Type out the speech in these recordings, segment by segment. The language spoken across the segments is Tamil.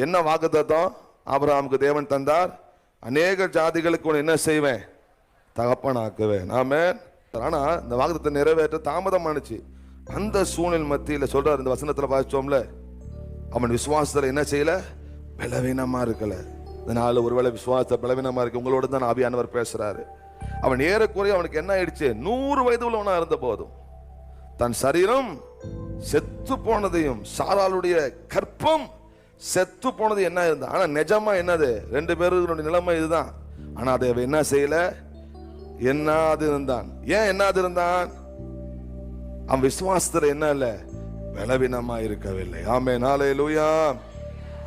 என்ன வாக்குத்தத்தம் ஆபிரகாமுக்கு தேவன் தந்தார்? அநேக ஜாதிகளுக்கு உன்னை என்ன செய்வேன்? தகப்பனாக்குவேன். ஆமென். ஆனா இந்த வாக்குத்தத்தை நிறைவேற்ற தாமதம் ஆனுச்சு. அந்த சூழ்நிலை மத்தியில் சொல்றார், இந்த வசனத்துல வாசிச்சோம்ல, அவன் விசுவாசத்துல என்ன செய்யல? பலவீனமா இருக்கல. இதனால ஒருவேளை விசுவாச பலவீனமா இருக்கு, உங்களோட தான் ஆவியானவர் பேசுறாரு. அவன் ஏறக்குறைய அவனுக்கு என்ன ஆயிடுச்சு? 100 வயது உள்ளவனா இருந்த போதும் தன் சரீரம் செத்து போனதையும் சாராளுடைய கற்பம் செத்து போனது என்ன இருந்தா, ஆனா நிஜமா என்னது? 2 பேருடைய நிலைமை இதுதான். ஆனா அதை என்ன செய்யல? என்னாது இருந்தான். ஏன் என்னாது இருந்தான்? அவன் விசுவாசத்துல என்ன இல்ல? பலவீனமா இருக்கவில்லை. ஆமென். ஹல்லேலூயா,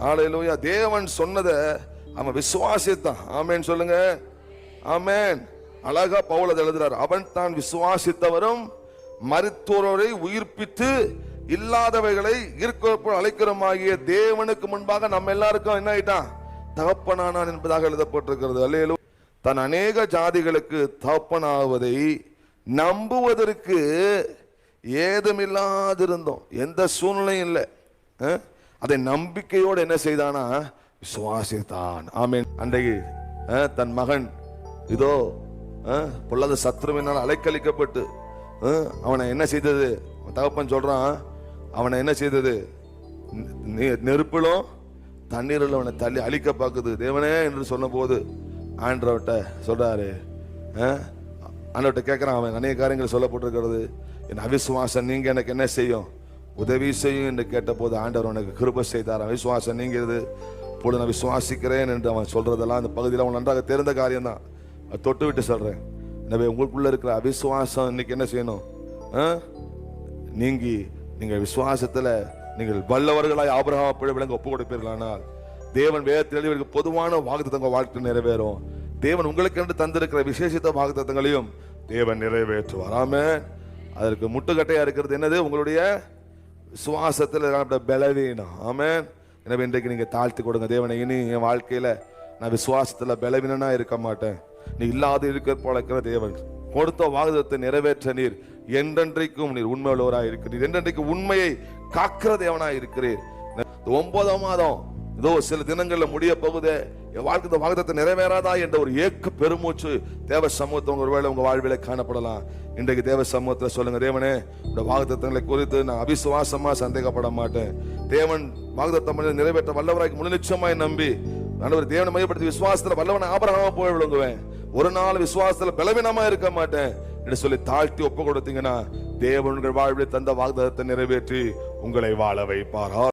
ஹல்லேலூயா. தேவன் சொன்னதை அவன் விசுவாசித்தான். ஆமென் சொல்லுங்க. ஆமென். அழகா பவுல் அதை எழுதுறார். அவன் தான் விசுவாசித்தவரும் மரித்தோரை உயிர்ப்பித்து இல்லாதவைகளை இருக்க அழைக்கிறமாகிய தேவனுக்கு முன்பாக நம்ம எல்லாருக்கும் என்ன ஆயிட்டான்? தகப்பனானான் என்பதாக எழுதப்பட்டிருக்கிறது. அல்லேலூயா. தன் அநேக ஜாதிகளுக்கு தகப்பனாவதை நம்புவதற்கு ஏதுமில்லாதிருந்தோம். எந்த சூழ்நிலையும் இல்லை. அதை நம்பிக்கையோடு என்ன செய்தானா? விசுவாசித்தான். ஆமென். அன்றைக்கு தன் மகன் இதோ பொல்லாத சத்ருவினால் அலைக்கழிக்கப்பட்டு அவனை என்ன செய்தது? தகப்பன் சொல்றான், அவனை என்ன செய்தது? நெருப்பிலும் தண்ணீரில் அவனை தள்ளி அழிக்க பார்க்குது. தேவனே என்று சொன்ன போது ஆண்டவர்கிட்ட சொல்றாரு, ஆண்டவர்கிட்ட கேட்கிறான். அவன் அநேக காரியங்கள் சொல்லப்பட்டிருக்கிறது. என் அவிசுவாசம் நீங்க எனக்கு என்ன செய்யும்? உதவி செய்யும் என்று கேட்ட போது ஆண்டவர் உனக்கு கிருபை செய்தார். அவிசுவாசம் நீங்கிறது இப்பொழுது நான் விசுவாசிக்கிறேன் என்று அவன் சொல்றதெல்லாம் அந்த பகுதியில் அவன் நன்றாக தெரிந்த காரியம் தான். தொட்டு விட்டு சொல்றேன். எனவே உங்களுக்குள்ள இருக்கிற அவிசுவாசம் இன்னைக்கு என்ன செய்யணும்? நீங்கள் விசுவாசத்துல நீங்கள் வல்லவர்களாய் ஆபிரகாம் விளங்க ஒப்பு கொடுப்பீர்களானால் தேவன் வேதத்தில் எழுதிய பொதுவான வாக்குத்தத்தங்கள் வாழ்க்கை நிறைவேறும். தேவன் உங்களுக்கு என்று தந்திருக்கிற விசேஷித்த வாக்குத்தத்தங்களையும் தேவன் நிறைவேற்றுவார். ஆமென். அதற்கு முட்டுக்கட்டையா இருக்கிறது என்னது? உங்களுடைய விசுவாசத்தில் பலவீனம். ஆமென். எனவே இன்றைக்கு நீங்க தாழ்த்தி கொடுங்க. தேவனை, இனி என் வாழ்க்கையில நான் விசுவாசத்துல பலவீனனா இருக்க மாட்டேன். நீ இல்லாத இருக்க போல இருக்கிற தேவன் கொடுத்த வாக்குத்தத்தை நிறைவேற்ற நீர் என்றென்றைக்கும் நீர் உண்மை உள்ளவராய் இருக்கிறீர். என்றென்றைக்கு உண்மையை காக்கிற தேவனாய் இருக்கிறீர். 9ஆம் மாதம் இதோ சில தினங்கள்ல முடிய போகுது, என் வாழ்க்கை வாக்குத்தத்தை நிறைவேறாதா என்ற ஒரு ஏக்க பெருமூச்சு தேவ சமூகத்தை ஒருவேளை உங்க வாழ்வில காணப்படலாம். இன்றைக்கு தேவ சமூகத்தில் சொல்லுங்க, தேவனே இந்த வாக்குத்தத்தங்களை குறித்து நான் அவிசுவாசமா சந்தேகப்பட மாட்டேன். தேவன் வாக்குத்தத்தம் நிறைவேற்ற வல்லவராய் முழு நிச்சயமாய் நம்பி ஆண்டவர் தேவனை மையப்படுத்தி விசுவாசத்துல வல்லவனை ஆபிரகாமா போய் விளங்குவேன். ஒரு நாள் விசுவாசத்துல பலவீனமா இருக்க மாட்டேன் என்று சொல்லி தாழ்த்தி ஒப்பு கொடுத்தீங்கன்னா தேவன் உங்கள் வாழ்வில் தந்த வாக்குத்தத்தத்தை நிறைவேற்றி உங்களை வாழ வைப்பார்.